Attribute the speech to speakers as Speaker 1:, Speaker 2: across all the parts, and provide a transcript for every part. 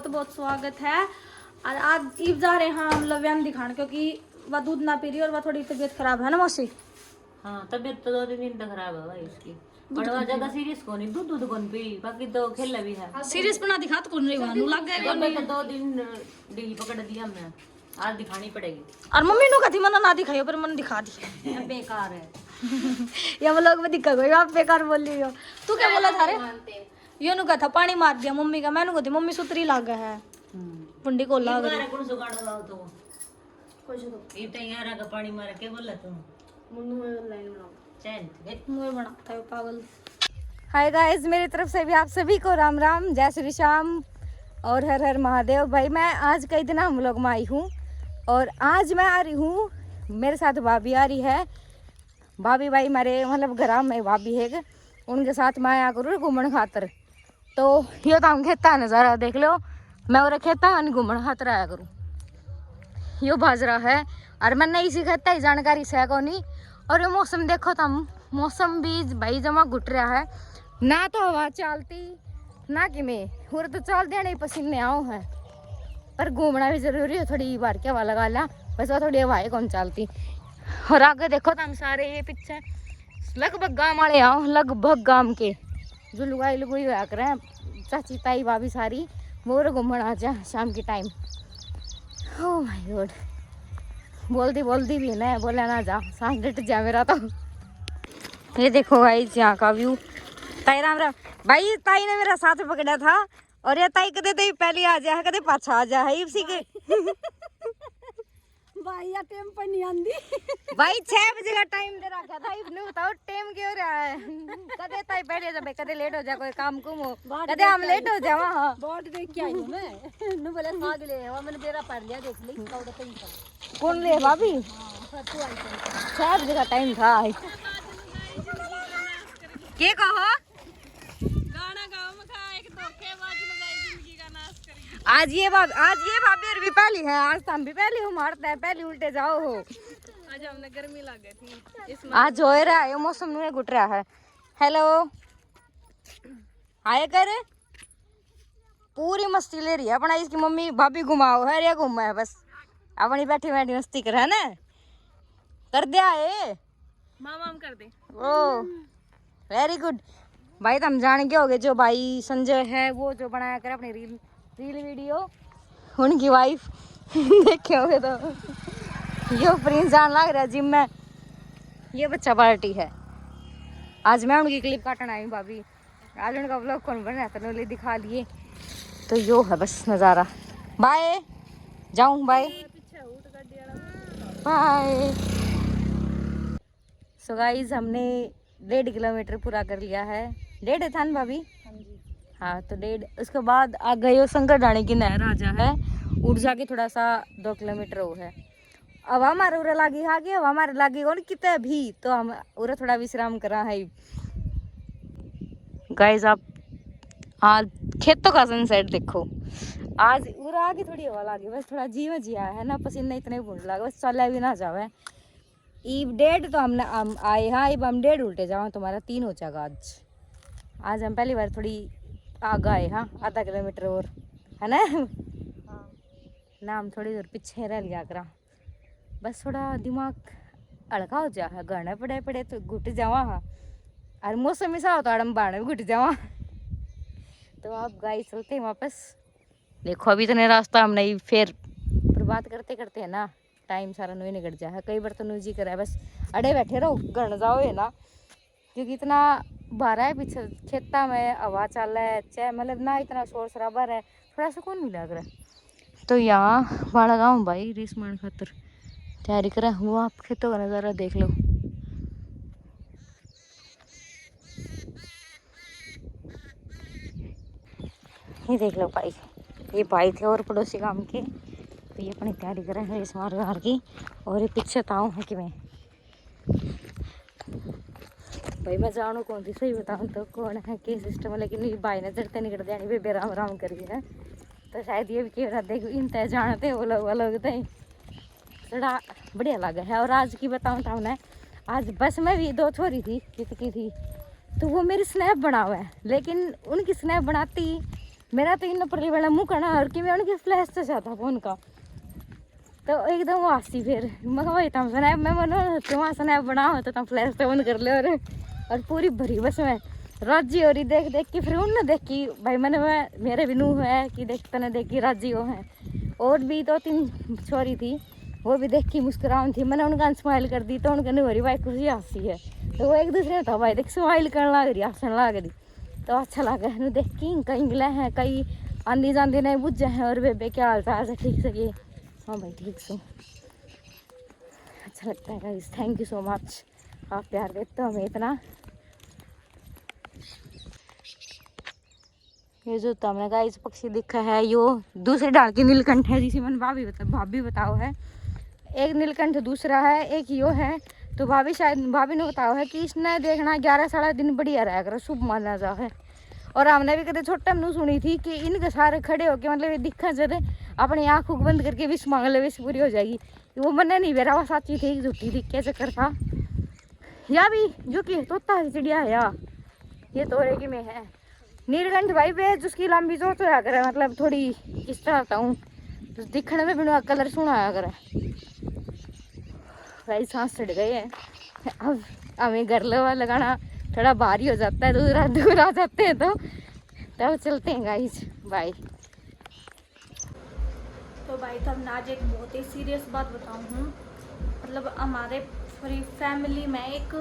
Speaker 1: बहुत बहुत स्वागत है। और आज ईव जा रहे हैं हम लव्यान दिखाने, क्योंकि वह दूध ना पी रही और वह थोड़ी तबीयत खराब है ना मौसी।
Speaker 2: हाँ तबीयत तो 2 दिन तक खराब है भाई इसकी, पर वह ज्यादा सीरियस को नहीं, दूध कौन पी, बाकी तो खेला भी है।
Speaker 1: सीरियस बना दिखा तो कौन रही वहां लग गया
Speaker 2: जब तो 2 दिन ढील पकड़ दिया हमने, आज दिखानी पड़ेगी।
Speaker 1: और मम्मी नु कथी मना ना दिखाइयो, पर मन दिखा दी।
Speaker 2: बेकार है
Speaker 1: ये लोग में दिक्कत हुई, आप बेकार बोल रही हो। तू क्या बोला था रे? यो नु कहा पानी मार दिया मम्मी का, मैंने कहती मम्मी सुतरी लाग है पुंडी को लाग
Speaker 2: मारे कौन सुगाड़ लाओ तो ये तैयार का पानी मार के बोला तुम मुन्नू में लाइन बनाओ चल
Speaker 1: मुंह बनाता है पागल। हाय गाइस, मेरी तरफ से भी आप सभी को राम राम, जय श्री श्याम और हर हर महादेव। भाई मैं आज कई दिन हम लोग में आई हूँ और आज मैं आ रही हूँ, मेरे साथ भाभी आ रही है। भाभी भाई मेरे मतलब घर में भाभी है, उनके साथ मैं आया करूँ घूमने खातर। तो ये तो हम खेता नज़ारा देख लो, मैं और खेता घूमने खातर आया करूँ। यो बाजरा है और मैं नहीं सी खेता ही जानकारी से को नहीं। और ये मौसम देखो तुम, मौसम भी भाई जमा घुट रहा है, ना तो हवा चलती ना कि मैं और तो चल देना ही पसीने आओ है, पर घूमना भी जरूरी है। थोड़ी बार क्या हवा लगा लिया बस, वो थोड़ी हवाएं कौन चलती। और आगे देखो तुम सारे ये पीछे लगभग गाँव वाले आओ, लगभग गाँव के जो लुगाई लुगाई हुआ कर रहे हैं, चाची ताई भाभी सारी वो घूमने आ जा शाम के टाइम। ओह माय गॉड, बोलती भी ना बोला ना जा, सांस डट जा मेरा तो। ये देखो भाई यहाँ का व्यू। ताई राम राम भाई, ताई ने मेरा साथ पकड़ा था और ये ताई कदे तो पहले आ जा है कदे पाछा आ जा है इसी के
Speaker 3: भाई या टाइम पर नहीं आंदी
Speaker 1: भाई 6 बजे का टाइम दे रखा था, इन्हें बताओ टाइम क्यों रहा है। कदे ताई पहले जब कदे लेट हो जा कोई काम कुम हो, कदे हम लेट हो जावा। हां
Speaker 3: बोर्ड देख के आई हूं मैं नु बोले भाग ले वो मैंने बेरा पढ़ लिया देख ली कौड़ा कहीं का
Speaker 1: कौन ले भाभी?
Speaker 3: हां तू आई
Speaker 1: 6 बजे का टाइम था। के कहो
Speaker 3: गाना गाओ मखा एक धोखेबाज लगाई जिंदगी का नाश करी।
Speaker 1: आज ये भाभी और भी पहली है, आज तो हम भी पहली हूँ, मारते हैं पहली उल्टे जाओ हो।
Speaker 3: आज हमने गर्मी लग गई थी इसमें
Speaker 1: आज हो रहा है, मौसम में घुट रहा है। हेलो आए कर, पूरी मस्ती ले रही है अपना इसकी मम्मी भाभी, घुमाओ है या घूमा है बस, अपनी बैठी बैठी मस्ती कर है ना, कर दिया है
Speaker 3: माम कर दे।
Speaker 1: ओ वेरी गुड भाई। तुम जान के होगे जो भाई संजय है वो जो बनाया कर अपनी रील वीडियो, उनकी वाइफ देखे होगे तो। ये प्रिंस जान लग रहा है जिम में, ये बच्चा पार्टी है। आज मैं उनकी क्लिप काटना आई भाभी, आज उनका व्लॉग कौन बना तो नोले दिखा लिए। तो यो है बस नज़ारा। बाय जाऊँ, बाय बाय। सो गाइस हमने 1.5 किलोमीटर पूरा कर लिया है, 1.5 था ना भाभी? हाँ तो 1.5। उसके बाद आ गए हो शंकर डाणी की नहर आ जा है, उड़ जाके थोड़ा सा 2 किलोमीटर वो है। अब हमारे उरे लागी आगे, अब हमारे लागी कौन कितने भी, तो हम उरे थोड़ा विश्राम करा है। गाइस आप आज खेतों का सनसेट देखो, आज उरे आगे थोड़ी हवा लागी, बस थोड़ा जीव जिया है ना, पसीना इतने भूड लगा बस, चला भी ना जावे। ईब 1.5 तो हमने आए, हाँ अब हम 1.5 उल्टे जाओ, तुम्हारा 3 हो जाएगा आज हम पहली बार थोड़ी आगे आए। हाँ आधा किलोमीटर और है ना, ना हम थोड़ी देर पीछे रह लिया करा, बस थोड़ा दिमाग हल्का हो जा है, गड़ने पड़े तो घुट जावा। हाँ और मौसम ऐसा होता है बाढ़ में घुट जावा। तो आप गाइस चलते हैं वापस। देखो अभी तो नहीं रास्ता हम नहीं, फिर बात करते करते है ना टाइम सारा नुई निकट जा है, कई बार तो जी करा है बस अड़े बैठे रहो गण जाओ है ना, क्योंकि इतना बारह है पीछे खेता में, हवा चल रहा है, चाहे मतलब ना इतना शोर शराबा है, थोड़ा सुकून मिला कर। तो यहाँ बाड़ा गाँव भाई रीस मान खातर तैयारी करा वो, आप खेतों का नज़ारा देख लो। ये देख लो भाई, ये भाई थे और पड़ोसी काम के, तो ये अपनी तैयारी कर रहे हैं इस मार की। और ये पीछे ताऊ है कि मैं भाई मैं जानू कौन थी सही बताऊँ तो कौन है के सिस्टम है, लेकिन ये भाई ने चढ़ते निकल जानी बेबे राम राम करी है, तो शायद ये भी कह देख इन तय जानते वो लोग तो थोड़ा बढ़िया लगा है। और आज की बताऊँ तो उन्हें आज बस में भी 2 छोरी थी कितकी थी, तो वो मेरी स्नैप बना हुआ है, लेकिन उनकी स्नैप बनाती मेरा तो इन पर वाला मुँह करना और कि मैं उनकी फ्लैश से चाहता फोन का तो एकदम वो हंसी फिर मैं वही तम स्नैप मैं बना वहाँ स्नैप बना होता तम फ्लैश तो ऑन कर ले और पूरी भरी बस में राजी हो रही देख के फिर उनने देखी भाई मैंने मेरे भी नूह है कि देखते ने देखी राजी हो है और भी 2-3 छोरी थी वो भी देख के मुस्कुरान थी मैंने उनका स्माइल कर दी तो उनका नहीं हो रही भाई खुशी हंसी है तो वो एक दूसरे था भाई देख स्माइल करने लग रही हंसने लग रही तो अच्छा लगा है देख के कहीं मिले हैं कहीं आंधी जांधी नहीं बुझे हैं और बेबे क्या हाल चाल से ठीक से हाँ भाई ठीक से अच्छा लगता है guys thank you so much आप प्यार देते हो हमें इतना ये जो तुमने गाइस पक्षी दिखा है यो दूसरे डाल के नीलकंठ है जिसे मैंने भाभी बताओ है एक नीलकंठ दूसरा है एक यो है तो भाभी ने बताया है कि इसने देखना 11 साढ़े दिन बढ़िया रहा कर शुभ माना जा है और हमने भी कभी छोटा मनु सुनी थी कि इनके सारे खड़े होके मतलब ये दिखा जरे अपनी आँख बंद करके विश मांग ले विश पूरी हो जाएगी वो मैंने नहीं बेरा वो साची थी झूठी थी क्या चक्कर था या भी जो कि तोता चिड़िया है या ये तोरे की में है नीलकंठ भाई पे उसकी लंबी चोच होया करे मतलब थोड़ी किस तरह बताऊँ तो दिखने में भी कलर सुना आया करे भाई सांस चढ़ गए हैं अब हमें घर लगाना थोड़ा भारी हो जाता है दूर आ जाते हैं तो तब चलते हैं गाइस बाय।
Speaker 4: तो भाई तो हम आज एक बहुत ही सीरियस बात बताऊँ मतलब हमारे पूरी फैमिली में एक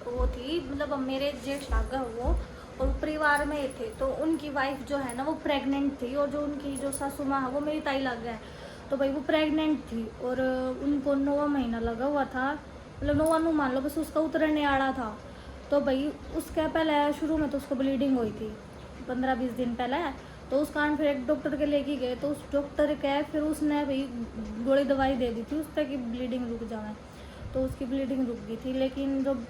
Speaker 4: वो थी मतलब मेरे जेठ लागा वो और परिवार में ही थे तो उनकी वाइफ जो है ना वो प्रेग्नेंट थी और जो उनकी जो सासू माँ है वो मेरी ताई लागा है तो भाई वो प्रेग्नेंट थी और उनको 9वां महीना लगा हुआ था मतलब 9वां मान लो बस उसका उतरने आड़ा था तो भाई उसके पहले शुरू में तो उसको ब्लीडिंग हुई थी 15-20 दिन पहले तो उस कारण फिर एक डॉक्टर के लेके गए तो उस डॉक्टर के फिर उसने भाई गोली दवाई दे दी थी उस पर कि ब्लीडिंग रुक जाए तो उसकी ब्लीडिंग रुक गई थी लेकिन जब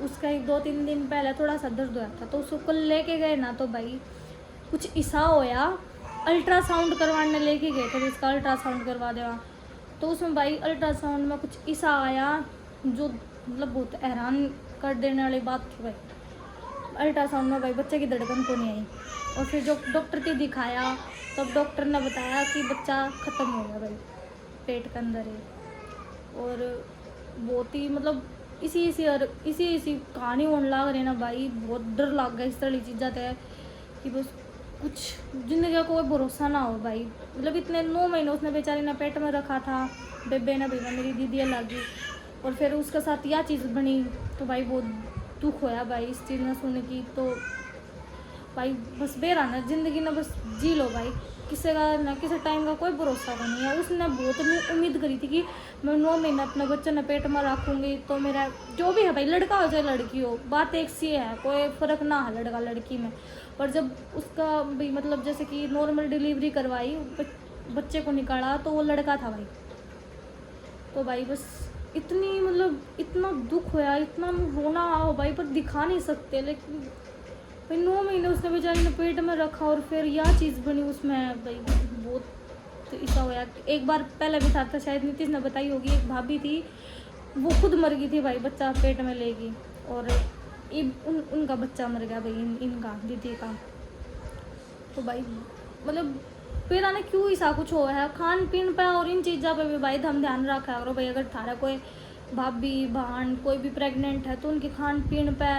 Speaker 4: उसका 2-3 दिन पहले थोड़ा सा दर्द हुआ था तो उसको कल लेके गए ना तो भाई कुछ ऐसा होया अल्ट्रासाउंड करवाने लेके गए थे इसका अल्ट्रासाउंड करवा देवा तो उसमें भाई अल्ट्रासाउंड में कुछ ऐसा आया जो मतलब बहुत हैरान कर देने वाली बात थी भाई अल्ट्रासाउंड में भाई बच्चे की धड़कन तो नहीं आई और फिर जो डॉक्टर के दिखाया तब डॉक्टर ने बताया कि बच्चा ख़त्म हो गया भाई पेट के अंदर है और बहुत ही मतलब इसी कहानी होने लग रही ना भाई बहुत डर लग गया इस तरह की चीज़ें थे कि बस कुछ जिंदगी का कोई भरोसा ना हो भाई मतलब इतने 9 महीने उसने बेचारी ने पेट में रखा था बेबे ने भैया मेरी दीदी लगी और फिर उसके साथ यह चीज़ बनी तो भाई बहुत दुख होया भाई इस चीज़ ने सुन की तो भाई बस बेरा ना ज़िंदगी ना बस जी लो भाई किसी का ना किसी टाइम का कोई भरोसा का नहीं है उसने बहुत उम्मीद करी थी कि मैं 9 महीने अपने बच्चे ने पेट में रखूँगी तो मेरा जो भी है भाई लड़का हो चाहे लड़की हो बात एक सी है कोई फ़र्क ना है लड़का लड़की में पर जब उसका भाई मतलब जैसे कि नॉर्मल डिलीवरी करवाई बच्चे को निकाला तो वो लड़का था भाई तो भाई बस इतनी मतलब इतना दुख होया इतना रोना आओ भाई पर दिखा नहीं सकते लेकिन भाई 9 महीने उसने बेचारी ने पेट में रखा और फिर यह चीज़ बनी उसमें भाई बहुत तो ऐसा होया एक बार पहले भी था शायद नीतीश ने बताई होगी एक भाभी थी वो खुद मर गई थी भाई बच्चा पेट में लेगी और उनका बच्चा मर गया भाई इनका दीदी का तो भाई मतलब फिर आने क्यों ऐसा कुछ हुआ है खान पीन पे और इन चीज़ों पे भी भाई हम ध्यान रखा करो भाई अगर थारा कोई भाभी बहन कोई भी प्रेग्नेंट है तो उनके खान पीन पे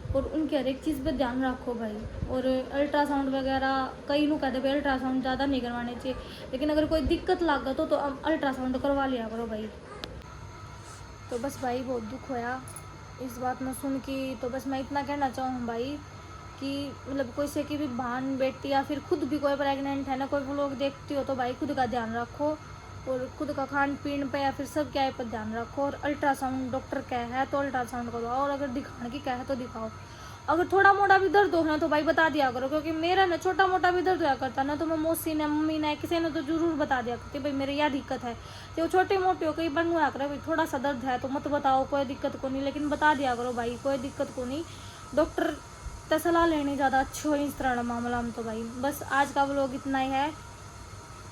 Speaker 4: और उनकी हर एक चीज़ पे ध्यान रखो भाई और अल्ट्रासाउंड वगैरह कई लोग कहते भाई अल्ट्रासाउंड ज़्यादा नहीं करवाने चाहिए लेकिन अगर कोई दिक्कत लगा तो अल्ट्रासाउंड करवा लिया करो भाई तो बस भाई बहुत दुख होया इस बात में सुन की तो बस मैं इतना कहना चाहूँ भाई कि मतलब कोई से की भी बहन बेटी या फिर खुद भी कोई प्रेग्नेंट है ना कोई वो लोग देखती हो तो भाई खुद का ध्यान रखो और खुद का खान पीन पे या फिर सब क्या पर ध्यान रखो और अल्ट्रासाउंड डॉक्टर क्या है तो अल्ट्रासाउंड करवाओ और अगर दिखाने की क्या है तो दिखाओ अगर थोड़ा मोटा भी दर्द हो ना तो भाई बता दिया करो क्योंकि मेरा ना छोटा मोटा भी दर्द होया करता ना तो मैं मौसी ने मम्मी ने किसी ने तो जरूर बता दिया करती भाई मेरे यह दिक्कत है तो छोटे मोटे हो कहीं बन हुआ करे भाई थोड़ा सा दर्द है तो मत बताओ कोई दिक्कत को नहीं लेकिन बता दिया करो भाई कोई दिक्कत को नहीं डॉक्टर तो सलाह लेनी ज़्यादा अच्छी हो इस तरह मामला में तो भाई बस आज का व्लॉग इतना ही है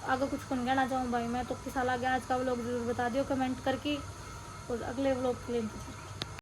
Speaker 4: आगे कुछ कौन कहना चाहूँ भाई मैं तो किसा लगा आज का व्लॉग जरूर बता दियो कमेंट करके और अगले व्लॉग के लिए